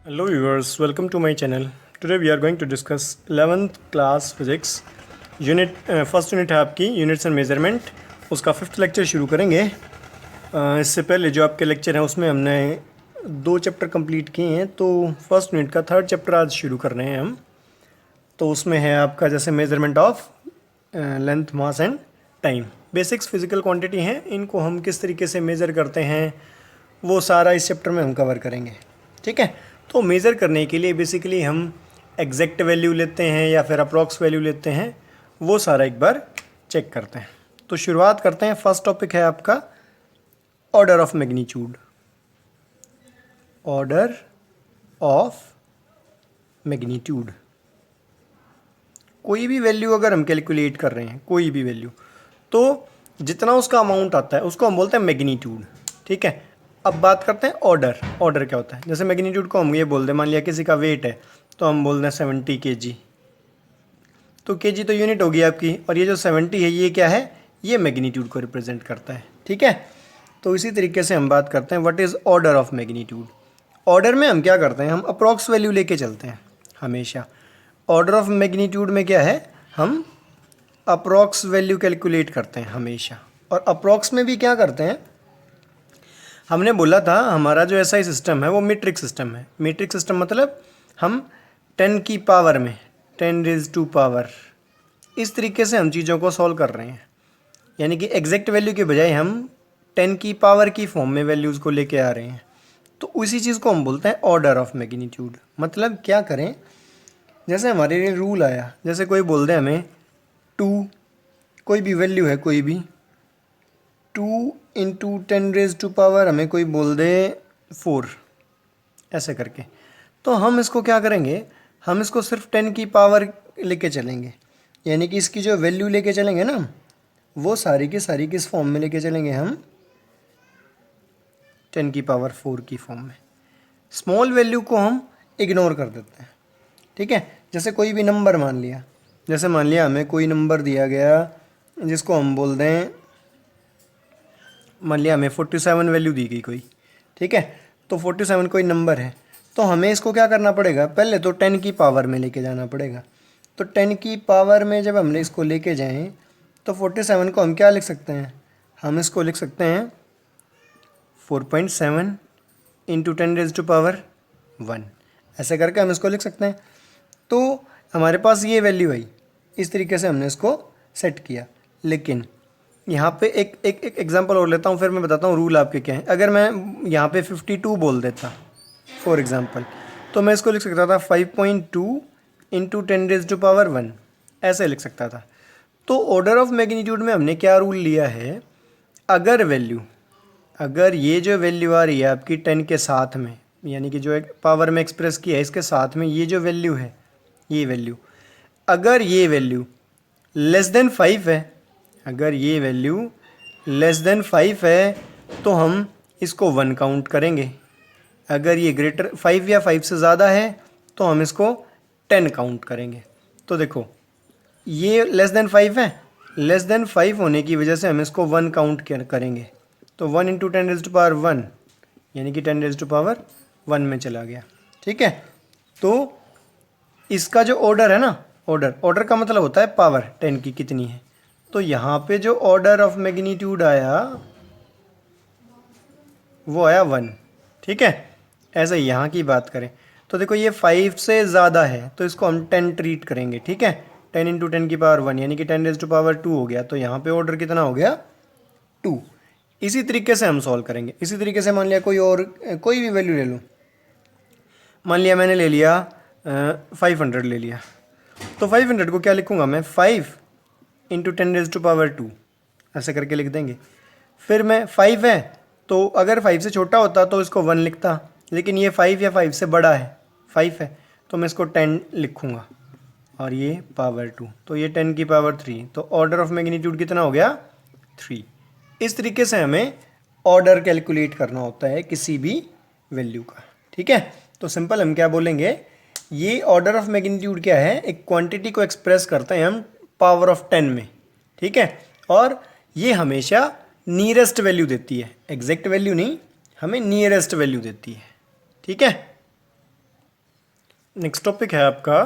Hello viewers, welcome to my channel. Today we are going to discuss 11th class physics unit first unit है आपकी units and measurement, उसका 5th lecture शुरू करेंगे। इससे पहले जो आपके लेक्चर हैं उसमें हमने 2 चैप्टर कंप्लीट किए हैं, तो फर्स्ट यूनिट का 3rd चैप्टर आज शुरू कर रहे हैं हम। तो उसमें है आपका जैसे measurement of length, mass and time. Basics physical quantity हैं, इनको हम किस तरीके से मेज़र करते हैं वो सारा इस चैप्टर में हम कवर करेंगे। ठीक है, तो मेज़र करने के लिए बेसिकली हम एग्जैक्ट वैल्यू लेते हैं या फिर अप्रॉक्स वैल्यू लेते हैं, वो सारा एक बार चेक करते हैं। तो शुरुआत करते हैं। फर्स्ट टॉपिक है आपका order of magnitude. Order of magnitude, कोई भी वैल्यू अगर हम कैलकुलेट कर रहे हैं, कोई भी वैल्यू, तो जितना उसका अमाउंट आता है उसको हम बोलते हैं मैग्नीट्यूड। ठीक है, अब बात करते हैं ऑर्डर। ऑर्डर क्या होता है? जैसे मैग्नीट्यूड को हम ये बोल दें, मान लिया किसी का वेट है तो हम बोल दें 70 kg, तो kg तो यूनिट होगी आपकी, और ये जो 70 है ये क्या है? ये मैग्नीट्यूड को रिप्रेजेंट करता है। ठीक है, तो इसी तरीके से हम बात करते हैं what is order of magnitude. Order में हम क्या करते हैं? हम अप्रॉक्स वैल्यू लेके चलते हैं हमेशा। ऑर्डर ऑफ मैग्नीट्यूड में क्या है? हम अप्रॉक्स वैल्यू कैलकुलेट करते हैं हमेशा। और अप्रॉक्स में भी क्या करते हैं? हमने बोला था हमारा जो एसआई सिस्टम है वो मीट्रिक सिस्टम है। मीट्रिक सिस्टम मतलब हम 10 की पावर में 10 रेज़ टू पावर, इस तरीके से हम चीज़ों को सॉल्व कर रहे हैं। यानी कि एग्जैक्ट वैल्यू के बजाय हम 10 की पावर की फॉर्म में वैल्यूज़ को लेके आ रहे हैं, तो उसी चीज़ को हम बोलते हैं ऑर्डर ऑफ मैग्नीट्यूड। मतलब क्या करें? जैसे हमारे लिए रूल आया, जैसे कोई बोल दे हमें 2, कोई भी वैल्यू है, कोई भी 2 इंटू 10 रेज़ टू पावर, हमें कोई बोल दे 4, ऐसे करके, तो हम इसको क्या करेंगे? हम इसको सिर्फ 10 की पावर लेके चलेंगे। यानी कि इसकी जो वैल्यू लेके चलेंगे ना, वो सारी की सारी किस फॉर्म में लेके चलेंगे? हम 10 की पावर 4 की फॉर्म में। स्मॉल वैल्यू को हम इग्नोर कर देते हैं। ठीक है, जैसे कोई भी नंबर मान लिया, जैसे मान लिया हमें कोई नंबर दिया गया जिसको हम बोल दें, मान लिया हमें 47 वैल्यू दी गई कोई। ठीक है, तो 47 कोई नंबर है, तो हमें इसको क्या करना पड़ेगा? पहले तो 10 की पावर में लेके जाना पड़ेगा। तो 10 की पावर में जब हमने इसको लेके जाएं, तो 47 को हम क्या लिख सकते हैं? हम इसको लिख सकते हैं 4.7 इंटू 10 रेज़ टू पावर 1, ऐसे करके हम इसको लिख सकते हैं। तो हमारे पास ये वैल्यू आई, इस तरीके से हमने इसको सेट किया। लेकिन यहाँ पे एक एग्जांपल और लेता हूँ, फिर मैं बताता हूँ रूल आपके क्या है। अगर मैं यहाँ पे 52 बोल देता फॉर एग्जांपल, तो मैं इसको लिख सकता था 5.2 इंटू 10 रेज़ टू पावर 1, ऐसे लिख सकता था। तो ऑर्डर ऑफ मैग्नीट्यूड में हमने क्या रूल लिया है? अगर वैल्यू, अगर ये जो वैल्यू आ रही है आपकी 10 के साथ में, यानी कि जो एक पावर में एक्सप्रेस किया है इसके साथ में ये जो वैल्यू है, ये वैल्यू, अगर ये वैल्यू लेस देन 5 है, अगर ये वैल्यू लेस देन 5 है तो हम इसको 1 काउंट करेंगे। अगर ये ग्रेटर 5 या 5 से ज़्यादा है तो हम इसको 10 काउंट करेंगे। तो देखो ये लेस देन 5 है, लेस देन 5 होने की वजह से हम इसको 1 काउंट करेंगे। तो 1 इंटू 10 रेज़ टू पावर 1, यानी कि 10 रेज़ टू पावर 1 में चला गया। ठीक है, तो इसका जो ऑर्डर है ना, ऑर्डर का मतलब होता है पावर 10 की कितनी है। तो यहाँ पे जो ऑर्डर ऑफ मैग्नीट्यूड आया वो आया 1। ठीक है, ऐसे यहाँ की बात करें तो देखो ये 5 से ज़्यादा है तो इसको हम 10 ट्रीट करेंगे। ठीक है, 10 इंटू 10 की पावर 1, यानी कि 10 रेज़ टू पावर 2 हो गया। तो यहाँ पे ऑर्डर कितना हो गया? 2। इसी तरीके से हम सॉल्व करेंगे। इसी तरीके से मान लिया कोई भी वैल्यू ले लो, मान लिया मैंने ले लिया 500 ले लिया, तो 500 को क्या लिखूँगा मैं? 5 इंटू 10 रेज़ टू पावर 2, ऐसे करके लिख देंगे। फिर मैं 5 है तो अगर 5 से छोटा होता तो इसको 1 लिखता, लेकिन ये 5 या 5 से बड़ा है, 5 है, तो मैं इसको 10 लिखूँगा, और ये पावर 2, तो ये 10 की पावर 3। तो ऑर्डर ऑफ मैग्नीट्यूड कितना हो गया? 3। इस तरीके से हमें ऑर्डर कैलकुलेट करना होता है किसी भी वैल्यू का। ठीक है, तो सिंपल हम क्या बोलेंगे? ये ऑर्डर ऑफ मैग्नीट्यूड क्या है? एक क्वांटिटी को एक्सप्रेस करते हैं हम पावर ऑफ 10 में। ठीक है, और ये हमेशा नियरेस्ट वैल्यू देती है, एग्जैक्ट वैल्यू नहीं, हमें नियरेस्ट वैल्यू देती है। ठीक है, नेक्स्ट टॉपिक है आपका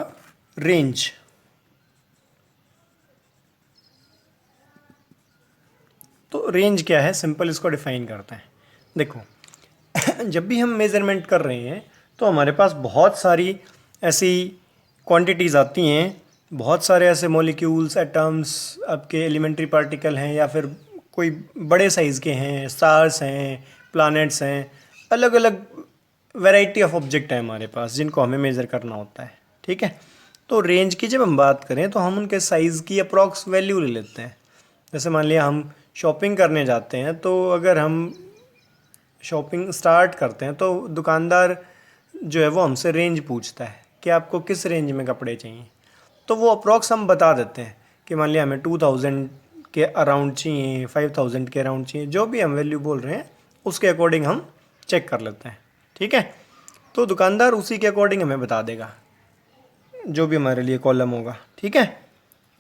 रेंज। तो रेंज क्या है, सिंपल इसको डिफाइन करते हैं। देखो जब भी हम मेज़रमेंट कर रहे हैं तो हमारे पास बहुत सारी ऐसी क्वांटिटीज़ आती हैं, बहुत सारे ऐसे मॉलिक्यूल्स, एटम्स, आपके एलिमेंट्री पार्टिकल हैं या फिर कोई बड़े साइज़ के हैं, स्टार्स हैं, प्लैनेट्स हैं, अलग अलग वैरायटी ऑफ ऑब्जेक्ट है हमारे पास जिनको हमें मेज़र करना होता है। ठीक है, तो रेंज की जब हम बात करें तो हम उनके साइज़ की अप्रॉक्स वैल्यू ले लेते हैं। जैसे मान लिया हम शॉपिंग करने जाते हैं, तो अगर हम शॉपिंग स्टार्ट करते हैं तो दुकानदार जो है वो हमसे रेंज पूछता है कि आपको किस रेंज में कपड़े चाहिए। तो वो अप्रॉक्स हम बता देते हैं कि मान लिया हमें 2000 के अराउंड चाहिए, 5000 के अराउंड चाहिए, जो भी हम वैल्यू बोल रहे हैं उसके अकॉर्डिंग हम चेक कर लेते हैं। ठीक है, तो दुकानदार उसी के अकॉर्डिंग हमें बता देगा जो भी हमारे लिए कॉलम होगा। ठीक है,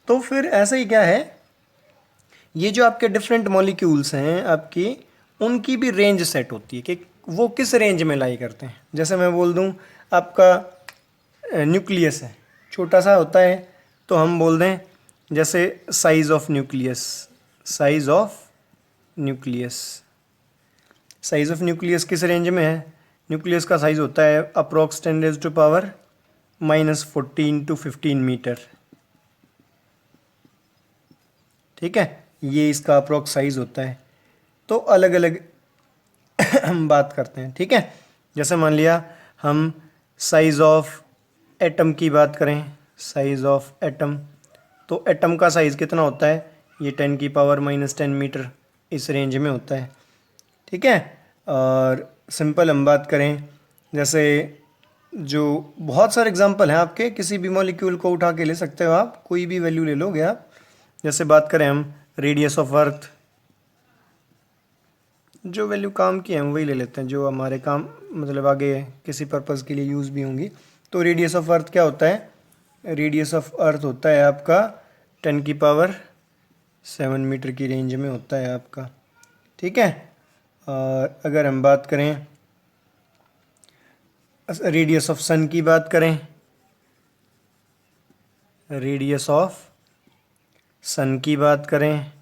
तो फिर ऐसा ही क्या है, ये जो आपके डिफरेंट मॉलिक्यूल्स हैं आपकी, उनकी भी रेंज सेट होती है कि वो किस रेंज में लाई करते हैं। जैसे मैं बोल दूं आपका न्यूक्लियस है, छोटा सा होता है, तो हम बोल दें जैसे size of nucleus, size of nucleus, size of nucleus किस रेंज में है, न्यूक्लियस का साइज़ होता है अप्रॉक्स 10⁻⁻14 to 15 मीटर। ठीक है, ये इसका अप्रॉक्स साइज़ होता है। तो अलग अलग हम बात करते हैं। ठीक है, जैसे मान लिया हम साइज़ ऑफ एटम की बात करें, साइज़ ऑफ एटम, तो एटम का साइज़ कितना होता है, ये 10⁻⁻10 मीटर इस रेंज में होता है। ठीक है, और सिंपल हम बात करें, जैसे जो बहुत सारे एग्जांपल हैं आपके, किसी भी मॉलिक्यूल को उठा के ले सकते हो आप, कोई भी वैल्यू ले लोगे आप। जैसे बात करें हम रेडियस ऑफ अर्थ, जो वैल्यू काम की है हम वही ले लेते हैं, जो हमारे काम मतलब आगे किसी पर्पज़ के लिए यूज़ भी होंगी। तो रेडियस ऑफ अर्थ क्या होता है, रेडियस ऑफ अर्थ होता है आपका 10⁻7 मीटर की रेंज में होता है आपका। ठीक है, और अगर हम बात करें रेडियस ऑफ सन की बात करें, रेडियस ऑफ सन की बात करें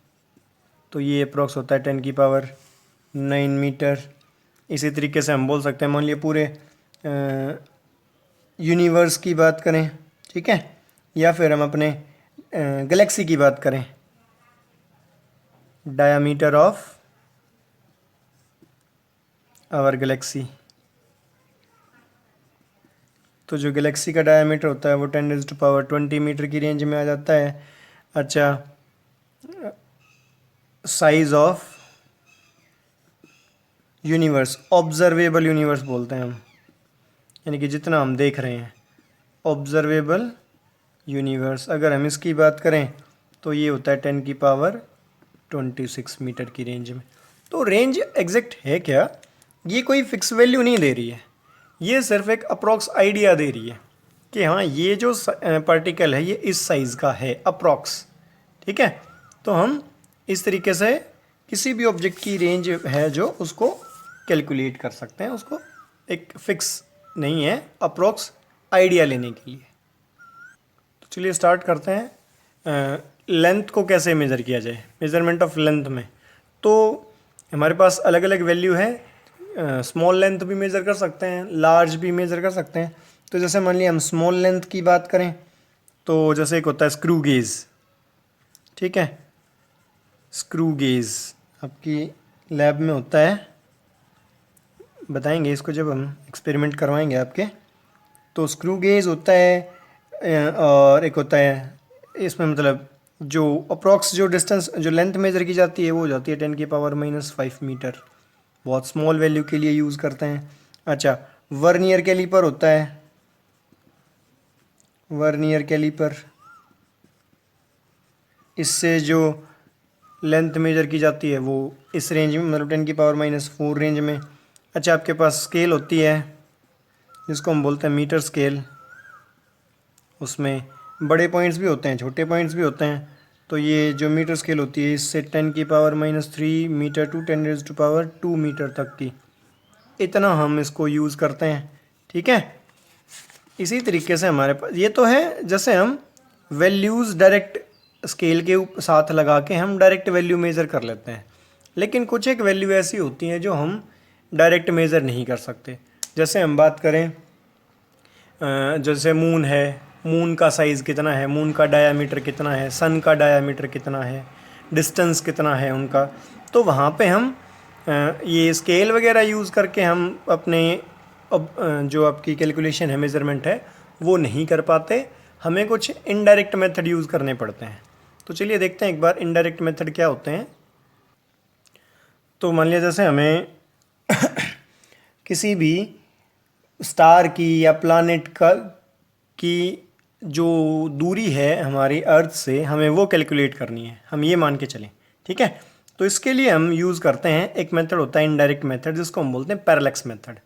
तो ये अप्रॉक्स होता है 10⁻9 मीटर। इसी तरीके से हम बोल सकते हैं, मान लिया पूरे यूनिवर्स की बात करें, ठीक है, या फिर हम अपने गैलेक्सी की बात करें, डायामीटर ऑफ आवर गैलेक्सी, तो जो गैलेक्सी का डायामीटर होता है वो 10⁻20 मीटर की रेंज में आ जाता है। अच्छा, size of universe, observable universe बोलते हैं हम, यानी कि जितना हम देख रहे हैं, ऑब्जर्वेबल यूनिवर्स, अगर हम इसकी बात करें तो ये होता है 10⁻26 मीटर की रेंज में। तो रेंज एग्जैक्ट है क्या, ये कोई फिक्स वैल्यू नहीं दे रही है, ये सिर्फ एक अप्रॉक्स आइडिया दे रही है कि हाँ ये जो पार्टिकल है ये इस साइज़ का है अप्रॉक्स। ठीक है, तो हम इस तरीके से किसी भी ऑब्जेक्ट की रेंज है जो उसको कैलकुलेट कर सकते हैं, उसको एक फिक्स नहीं है, अप्रॉक्स आइडिया लेने के लिए। तो चलिए स्टार्ट करते हैं। लेंथ को कैसे मेज़र किया जाए, मेज़रमेंट ऑफ लेंथ में तो हमारे पास अलग अलग वैल्यू है। स्मॉल लेंथ भी मेज़र कर सकते हैं, लार्ज भी मेज़र कर सकते हैं। तो जैसे मान लिया हम स्मॉल लेंथ की बात करें तो जैसे एक होता है स्क्रू गेज। ठीक है, स्क्रू गेज आपकी लैब में होता है, बताएंगे इसको जब हम एक्सपेरिमेंट करवाएंगे आपके। तो स्क्रू गेज होता है और एक होता है इसमें मतलब जो अप्रॉक्स जो डिस्टेंस जो लेंथ मेज़र की जाती है वो हो जाती है 10⁻⁻5 मीटर, बहुत स्मॉल वैल्यू के लिए यूज़ करते हैं। अच्छा, वर्नियर कैलीपर होता है, वर्नियर कैलीपर, इससे जो लेंथ मेजर की जाती है वो इस रेंज में मतलब 10⁻⁻4 रेंज में। अच्छा, आपके पास स्केल होती है जिसको हम बोलते हैं मीटर स्केल, उसमें बड़े पॉइंट्स भी होते हैं छोटे पॉइंट्स भी होते हैं। तो ये जो मीटर स्केल होती है इससे 10⁻³ मीटर टू 10⁻² मीटर तक की, इतना हम इसको यूज़ करते हैं। ठीक है, इसी तरीके से हमारे पास ये तो है, जैसे हम वैल्यूज़ डायरेक्ट स्केल के साथ लगा के हम डायरेक्ट वैल्यू मेज़र कर लेते हैं, लेकिन कुछ एक वैल्यू ऐसी होती हैं जो हम डायरेक्ट मेज़र नहीं कर सकते। जैसे हम बात करें जैसे मून है, मून का साइज़ कितना है, मून का डायामीटर कितना है, सन का डायामीटर कितना है, डिस्टेंस कितना है उनका, तो वहाँ पे हम ये स्केल वगैरह यूज़ करके हम अपने जो आपकी कैलकुलेशन है, मेज़रमेंट है, वो नहीं कर पाते। हमें कुछ इनडायरेक्ट मेथड यूज़ करने पड़ते हैं। तो चलिए देखते हैं एक बार इनडायरेक्ट मेथड क्या होते हैं। तो मान लिया जैसे हमें किसी भी स्टार की या प्लैनेट का की जो दूरी है हमारी अर्थ से, हमें वो कैलकुलेट करनी है, हम ये मान के चलें, ठीक है। तो इसके लिए हम यूज़ करते हैं एक मेथड होता है इनडायरेक्ट मेथड, जिसको हम बोलते हैं पैरेलैक्स मेथड।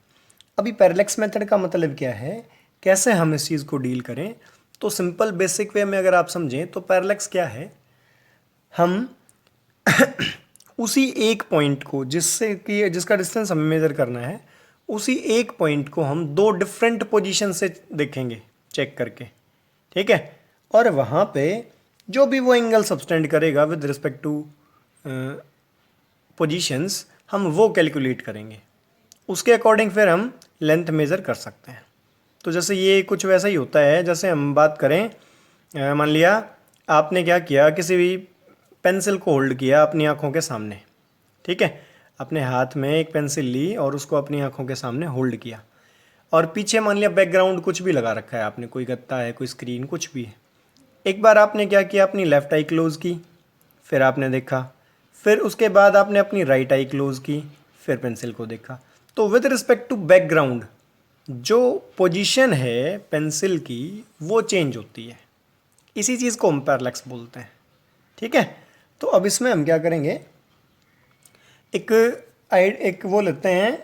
अभी पैरेलैक्स मेथड का मतलब क्या है, कैसे हम इस चीज़ को डील करें। तो सिंपल बेसिक वे में अगर आप समझें तो पैरेलैक्स क्या है, हम उसी एक पॉइंट को जिसका डिस्टेंस हमें मेज़र करना है, उसी एक पॉइंट को हम दो डिफरेंट पोजीशन से देखेंगे चेक करके, ठीक है। और वहाँ पे जो भी वो एंगल सबटेंड करेगा विद रिस्पेक्ट टू पोजीशंस, हम वो कैलकुलेट करेंगे। उसके अकॉर्डिंग फिर हम लेंथ मेज़र कर सकते हैं। तो जैसे ये कुछ वैसा ही होता है, जैसे हम बात करें मान लिया आपने क्या किया, किसी भी पेंसिल को होल्ड किया अपनी आँखों के सामने, ठीक है। अपने हाथ में एक पेंसिल ली और उसको अपनी आँखों के सामने होल्ड किया, और पीछे मान लिया बैकग्राउंड कुछ भी लगा रखा है आपने, कोई गत्ता है, कोई स्क्रीन, कुछ भी है। एक बार आपने क्या किया, अपनी लेफ़्ट आई क्लोज़ की, फिर आपने देखा, फिर उसके बाद आपने अपनी राइट आई क्लोज़ की, फिर पेंसिल को देखा। तो विद रिस्पेक्ट टू बैकग्राउंड जो पोजीशन है पेंसिल की वो चेंज होती है। इसी चीज़ को हम पैरेलैक्स बोलते हैं, ठीक है। तो अब इसमें हम क्या करेंगे, एक वो लेते हैं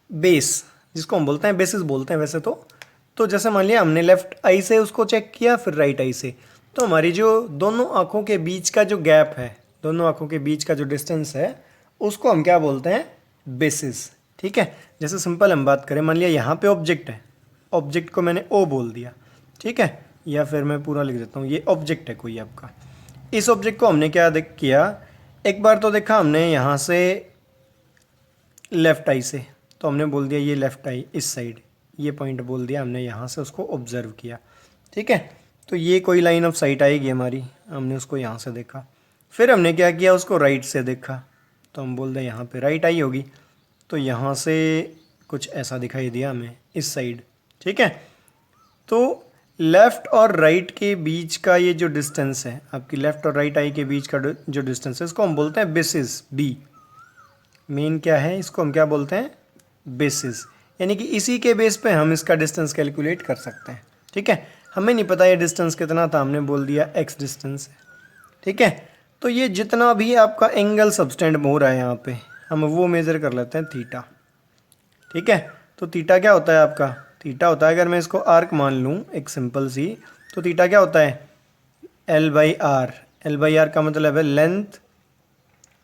बेस, जिसको हम बोलते हैं बेसिस बोलते हैं वैसे तो जैसे मान लिया हमने लेफ़्ट आई से उसको चेक किया, फिर राइट आई से, तो हमारी जो दोनों आँखों के बीच का जो गैप है, दोनों आँखों के बीच का जो डिस्टेंस है, उसको हम क्या बोलते हैं, बेसिस, ठीक है। जैसे सिंपल हम बात करें, मान लिया यहाँ पे ऑब्जेक्ट है, ऑब्जेक्ट को मैंने ओ बोल दिया, ठीक है, या फिर मैं पूरा लिख देता हूँ, ये ऑब्जेक्ट है कोई आपका। इस ऑब्जेक्ट को हमने क्या किया, एक बार तो देखा हमने यहाँ से लेफ़्ट आई से, तो हमने बोल दिया ये लेफ़्ट आई इस साइड, ये पॉइंट बोल दिया हमने, यहाँ से उसको ऑब्ज़र्व किया, ठीक है। तो ये कोई लाइन ऑफ साइट आएगी हमारी, हमने उसको यहाँ से देखा। फिर हमने क्या किया, उसको राइट से देखा, तो हम बोल दें यहाँ पे राइट आई होगी, तो यहाँ से कुछ ऐसा दिखाई दिया हमें इस साइड, ठीक है। तो लेफ़्ट और राइट के बीच का ये जो डिस्टेंस है, आपकी लेफ़्ट और राइट आई के बीच का जो डिस्टेंस है, इसको हम बोलते हैं बेसिस, बी मेन क्या है, इसको हम क्या बोलते हैं, बेसिस। यानी कि इसी के बेस पे हम इसका डिस्टेंस कैलकुलेट कर सकते हैं, ठीक है। हमें नहीं पता ये डिस्टेंस कितना था, हमने बोल दिया एक्स डिस्टेंस है, ठीक है। तो ये जितना भी आपका एंगल सबटेंड हो रहा है यहाँ पे, हम वो मेज़र कर लेते हैं थीटा, ठीक है। तो थीटा क्या होता है आपका, थीटा होता है, अगर मैं इसको आर्क मान लूँ एक सिंपल सी, तो थीटा क्या होता है, L by R. L by R का मतलब है लेंथ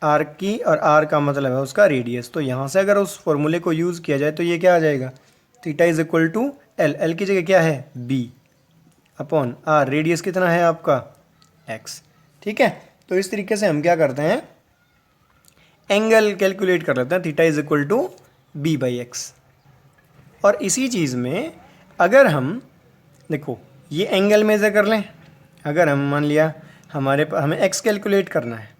आर्क की, और आर का मतलब है उसका रेडियस। तो यहाँ से अगर उस फॉर्मूले को यूज़ किया जाए तो ये क्या आ जाएगा, theta is equal to L, L की जगह क्या है, बी अपॉन आर, रेडियस कितना है आपका, एक्स, ठीक है। तो इस तरीके से हम क्या करते हैं, एंगल कैलकुलेट कर लेते हैं, theta is equal to B by X. और इसी चीज़ में अगर हम देखो ये एंगल मेज़र कर लें, अगर हम मान लिया हमें एक्स कैलकुलेट करना है,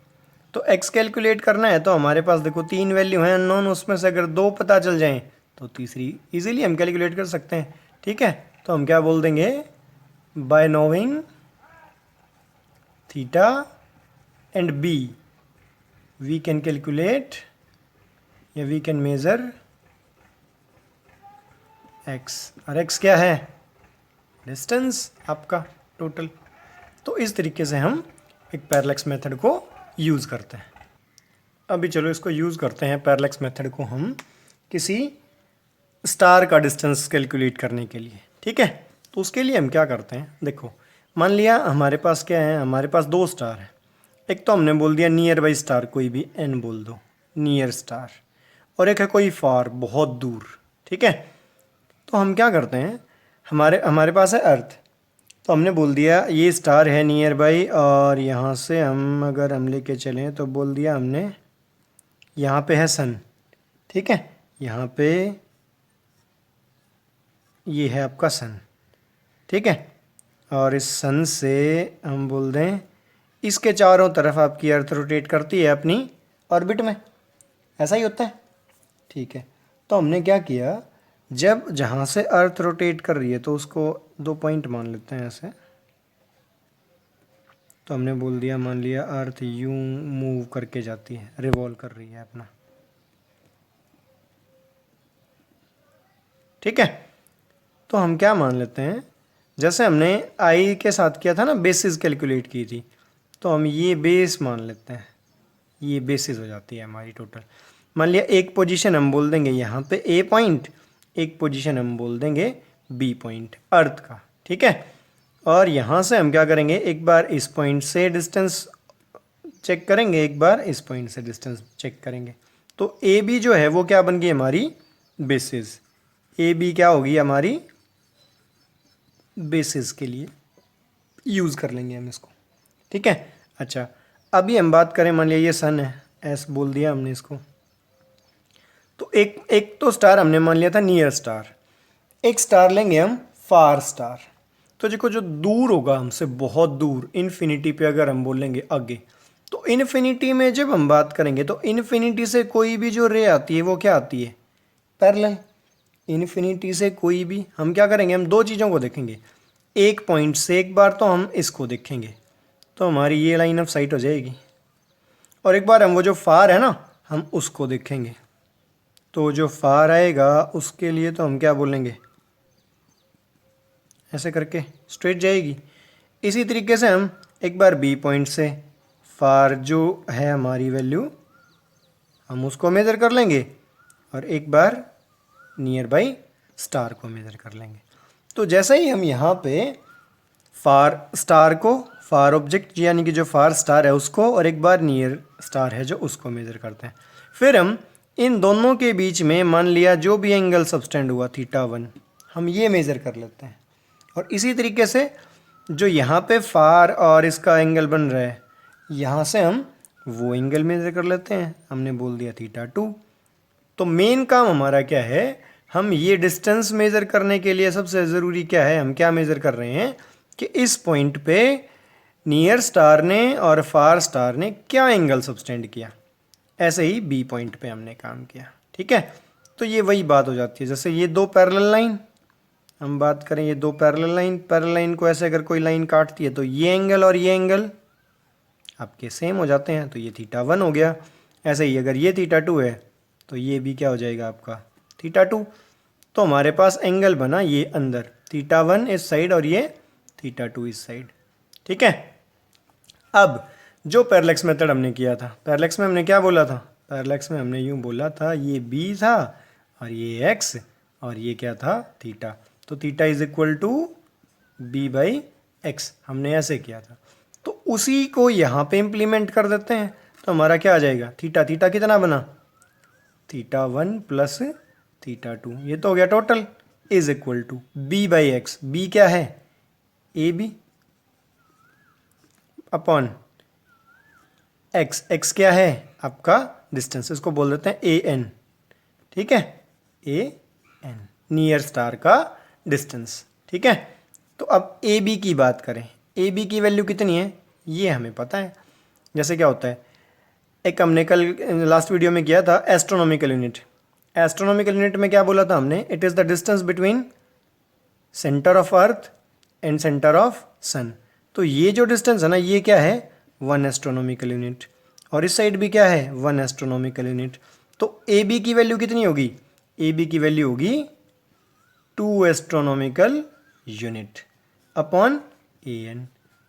तो एक्स कैलकुलेट करना है तो हमारे पास देखो तीन वैल्यू हैं अननोन, उसमें से अगर दो पता चल जाएं तो तीसरी इजीली हम कैलकुलेट कर सकते हैं, ठीक है। तो हम क्या बोल देंगे, by knowing theta and B we can calculate या वी कैन मेज़र एक्स, और एक्स क्या है, डिस्टेंस आपका टोटल। तो इस तरीके से हम एक पैरेलैक्स मेथड को यूज़ करते हैं। अभी चलो इसको यूज़ करते हैं, पैरेलैक्स मेथड को हम किसी स्टार का डिस्टेंस कैलकुलेट करने के लिए, ठीक है। तो उसके लिए हम क्या करते हैं, देखो मान लिया हमारे पास क्या है, हमारे पास दो स्टार हैं, एक तो हमने बोल दिया नियर बाई स्टार, कोई भी एन बोल दो, नियर स्टार, और एक है कोई फार, बहुत दूर, ठीक है। तो हम क्या करते हैं, हमारे हमारे पास है अर्थ, तो हमने बोल दिया ये स्टार है नियर बाई, और यहाँ से हम अगर हम लेके चलें तो बोल दिया हमने यहाँ पे है सन, ठीक है, यहाँ पे ये है आपका सन, ठीक है, और इस सन से हम बोल दें इसके चारों तरफ आपकी अर्थ रोटेट करती है अपनी ऑर्बिट में, ऐसा ही होता है, ठीक है। तो हमने क्या किया, जब जहाँ से अर्थ रोटेट कर रही है तो उसको 2 पॉइंट मान लेते हैं ऐसे, तो हमने बोल दिया मान लिया अर्थ यूं मूव करके जाती है, रिवॉल्व कर रही है अपना, ठीक है। तो हम क्या मान लेते हैं, जैसे हमने आई के साथ किया था ना, बेसिस कैलकुलेट की थी, तो हम ये बेस मान लेते हैं, ये बेसिस हो जाती है हमारी टोटल। मान लिया एक पोजीशन हम बोल देंगे यहाँ पे ए पॉइंट, एक पोजीशन हम बोल देंगे बी पॉइंट अर्थ का, ठीक है। और यहाँ से हम क्या करेंगे, एक बार इस पॉइंट से डिस्टेंस चेक करेंगे, एक बार इस पॉइंट से डिस्टेंस चेक करेंगे, तो ए बी जो है वो क्या बन गई हमारी बेसिस, ए बी क्या होगी हमारी बेसिस के लिए यूज़ कर लेंगे हम इसको, ठीक है। अच्छा, अभी हम बात करें, मान लिया ये सन है, एस बोल दिया हमने इसको, तो एक तो स्टार हमने मान लिया था नियर स्टार, एक स्टार लेंगे हम फार स्टार। तो देखो जो दूर होगा हमसे बहुत दूर, इन्फिनिटी पे अगर हम बोलेंगे आगे, तो इन्फिनिटी में जब हम बात करेंगे तो इन्फिनिटी से कोई भी जो रे आती है वो क्या आती है, पैरेलल। इन्फिनिटी से कोई भी, हम क्या करेंगे, हम दो चीज़ों को देखेंगे, एक पॉइंट से एक बार तो हम इसको देखेंगे, तो हमारी ये लाइन ऑफ साइट हो जाएगी, और एक बार हम वो जो फार है ना हम उसको देखेंगे, तो जो फार आएगा उसके लिए तो हम क्या बोलेंगे, ऐसे करके स्ट्रेट जाएगी। इसी तरीके से हम एक बार बी पॉइंट से फार जो है हमारी वैल्यू हम उसको मेज़र कर लेंगे, और एक बार नियर बाई स्टार को मेज़र कर लेंगे। तो जैसे ही हम यहाँ पे फार स्टार को, फार ऑब्जेक्ट यानी कि जो फार स्टार है उसको, और एक बार नियर स्टार है जो उसको मेज़र करते हैं, फिर हम इन दोनों के बीच में मान लिया जो भी एंगल सबटेंड हुआ θ1 हम ये मेज़र कर लेते हैं, और इसी तरीके से जो यहाँ पे फार और इसका एंगल बन रहा है यहाँ से हम वो एंगल मेज़र कर लेते हैं, हमने बोल दिया θ2। तो मेन काम हमारा क्या है, हम ये डिस्टेंस मेज़र करने के लिए सबसे ज़रूरी क्या है, हम क्या मेज़र कर रहे हैं कि इस पॉइंट पे नियर स्टार ने और फार स्टार ने क्या एंगल सबटेंड किया, ऐसे ही बी पॉइंट पे हमने काम किया, ठीक है। तो ये वही बात हो जाती है, जैसे ये दो पैरेलल लाइन, हम बात करें ये दो पैरेलल लाइन को ऐसे अगर कोई लाइन काटती है तो ये एंगल और ये एंगल आपके सेम हो जाते हैं, तो ये θ1 हो गया। ऐसे ही अगर ये θ2 है तो ये भी क्या हो जाएगा आपका θ2। तो हमारे पास एंगल बना ये अंदर, θ1 इस साइड और ये θ2 इस साइड, ठीक है। अब जो पैरेलैक्स मेथड हमने किया था, पैरेलैक्स में हमने क्या बोला था, पैरेलैक्स में हमने यूँ बोला था ये b था और ये x और ये क्या था थीटा, तो theta is equal to b by X, हमने ऐसे किया था। तो उसी को यहाँ पे इम्प्लीमेंट कर देते हैं, तो हमारा क्या आ जाएगा, थीटा थीटा कितना बना θ1 प्लस θ2, ये तो हो गया total, is equal to b by X, B क्या है A B upon X, X क्या है आपका डिस्टेंस, इसको बोल देते हैं ए एन, ठीक है, ए एन नियर स्टार का डिस्टेंस, ठीक है। तो अब ए बी की बात करें, ए बी की वैल्यू कितनी है ये हमें पता है। जैसे क्या होता है, एक हमने कल लास्ट वीडियो में किया था एस्ट्रोनॉमिकल यूनिट, एस्ट्रोनॉमिकल यूनिट में क्या बोला था हमने, it is the distance between centre of earth and centre of sun. तो ये जो डिस्टेंस है ना ये क्या है 1 एस्ट्रोनॉमिकल यूनिट, और इस साइड भी क्या है 1 एस्ट्रोनॉमिकल यूनिट। तो ए बी की वैल्यू कितनी होगी, ए बी की वैल्यू होगी 2 astronomical unit upon A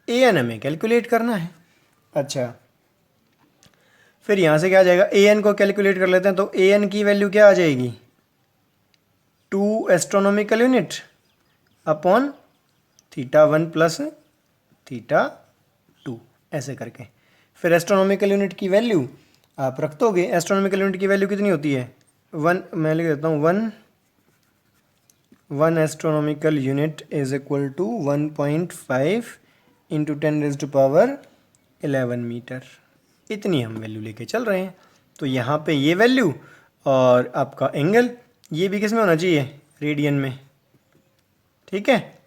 N हमें कैलकुलेट करना है। अच्छा, फिर यहाँ से क्या आ जाएगा, ए एन को कैलकुलेट कर लेते हैं, तो ए एन की वैल्यू क्या आ जाएगी 2 एस्ट्रोनॉमिकल यूनिट अपॉन θ1 प्लस θ2, ऐसे करके। फिर एस्ट्रोनॉमिकल यूनिट की वैल्यू आप रख दोगे, एस्ट्रोनॉमिकल यूनिट की वैल्यू कितनी होती है 1, मैं लिख देता हूँ 1 astronomical unit is equal to 1.5 into 10⁻11 metre. इतनी हम वैल्यू लेके चल रहे हैं। तो यहाँ पे ये वैल्यू और आपका एंगल ये भी किस में होना चाहिए, रेडियन में। ठीक है,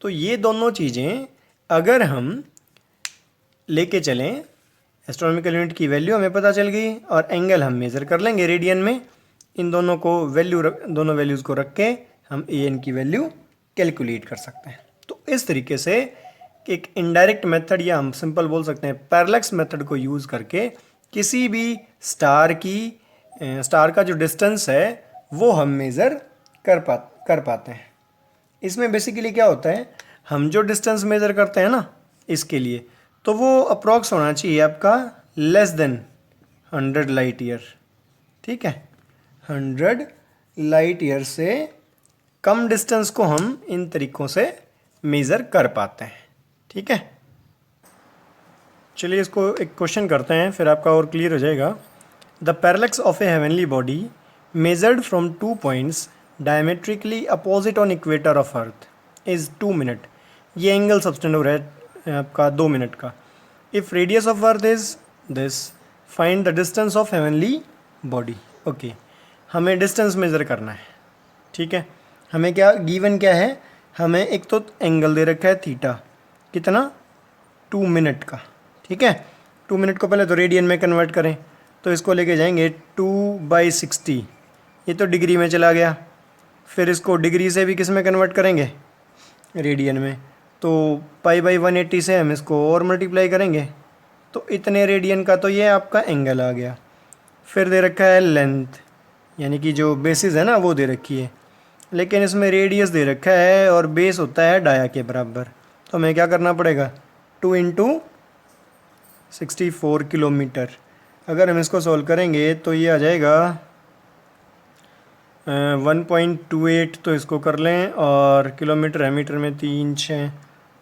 तो ये दोनों चीज़ें अगर हम लेके चलें, एस्ट्रोनॉमिकल यूनिट की वैल्यू हमें पता चल गई और एंगल हम मेज़र कर लेंगे रेडियन में। इन दोनों को दोनों वैल्यूज़ को रख के हम ए एन की वैल्यू कैलकुलेट कर सकते हैं। तो इस तरीके से एक इनडायरेक्ट मेथड या हम सिंपल बोल सकते हैं पैरेलक्स मेथड को यूज़ करके किसी भी स्टार का जो डिस्टेंस है वो हम मेज़र कर पाते हैं। इसमें बेसिकली क्या होता है, हम जो डिस्टेंस मेज़र करते हैं ना इसके लिए, तो वो अप्रॉक्स होना चाहिए आपका लेस देन 100 लाइट ईयर। ठीक है, 100 लाइट ईयर से कम डिस्टेंस को हम इन तरीक़ों से मेज़र कर पाते हैं। ठीक है, चलिए इसको एक क्वेश्चन करते हैं, फिर आपका और क्लियर हो जाएगा। The parallax of a heavenly body measured from 2 points diametrically opposite on equator of earth is 2 minute. ये एंगल सब्सटेंड हो रहा है आपका 2 मिनट का। If radius of earth is this, find the distance of heavenly body. Okay, हमें distance measure करना है। ठीक है, हमें क्या गिवन क्या है, हमें एक तो एंगल दे रखा है थीटा, कितना 2 मिनट का। ठीक है, 2 मिनट को पहले तो रेडियन में कन्वर्ट करें, तो इसको लेके जाएंगे 2/60, ये तो डिग्री में चला गया। फिर इसको डिग्री से भी किस में कन्वर्ट करेंगे, रेडियन में। तो π/180 से हम इसको और मल्टीप्लाई करेंगे, तो इतने रेडियन का तो ये आपका एंगल आ गया। फिर दे रखा है लेंथ, यानी कि जो बेसिस है ना वो दे रखी है, लेकिन इसमें रेडियस दे रखा है और बेस होता है डाया के बराबर। तो हमें क्या करना पड़ेगा, 2 × 64 किलोमीटर। अगर हम इसको सॉल्व करेंगे तो ये आ जाएगा 1.28, तो इसको कर लें, और किलोमीटर है मीटर में 3 6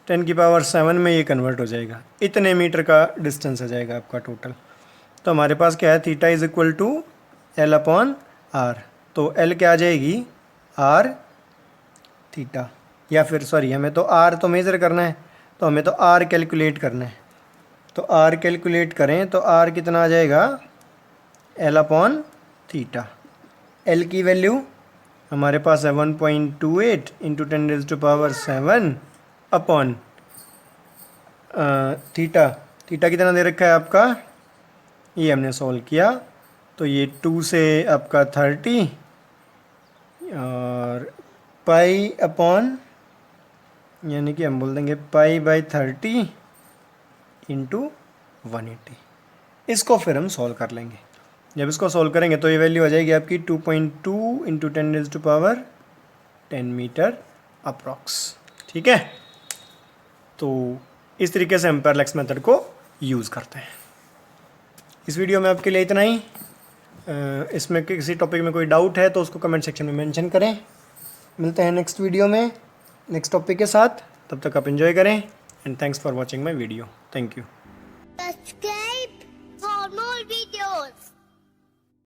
10⁻7 में ये कन्वर्ट हो जाएगा। इतने मीटर का डिस्टेंस आ जाएगा आपका टोटल। तो हमारे पास क्या है, theta is equal to L/R। तो L क्या आ जाएगी, R थीटा, या फिर सॉरी हमें तो R तो मेज़र करना है, तो हमें तो R कैलकुलेट करना है। तो R कैलकुलेट करें तो R कितना आ जाएगा, L/थीटा। L की वैल्यू हमारे पास है 1.28 × 10⁻7 अपॉन थीटा। थीटा कितना दे रखा है आपका, ये हमने सॉल्व किया, तो ये 2 से आपका 30 और पाई अपॉन, यानी कि हम बोल देंगे π/30 × 180। इसको फिर हम सॉल्व कर लेंगे। जब इसको सॉल्व करेंगे तो ये वैल्यू आ जाएगी आपकी 2.2 × 10⁻10 मीटर अप्रॉक्स। ठीक है, तो इस तरीके से हम पैरेलक्स मेथड को यूज़ करते हैं। इस वीडियो में आपके लिए इतना ही। इसमें किसी टॉपिक में कोई डाउट है तो उसको कमेंट सेक्शन में मेंशन करें। मिलते हैं नेक्स्ट वीडियो में नेक्स्ट टॉपिक के साथ। तब तक आप एंजॉय करें and thanks for watching my video. Thank you.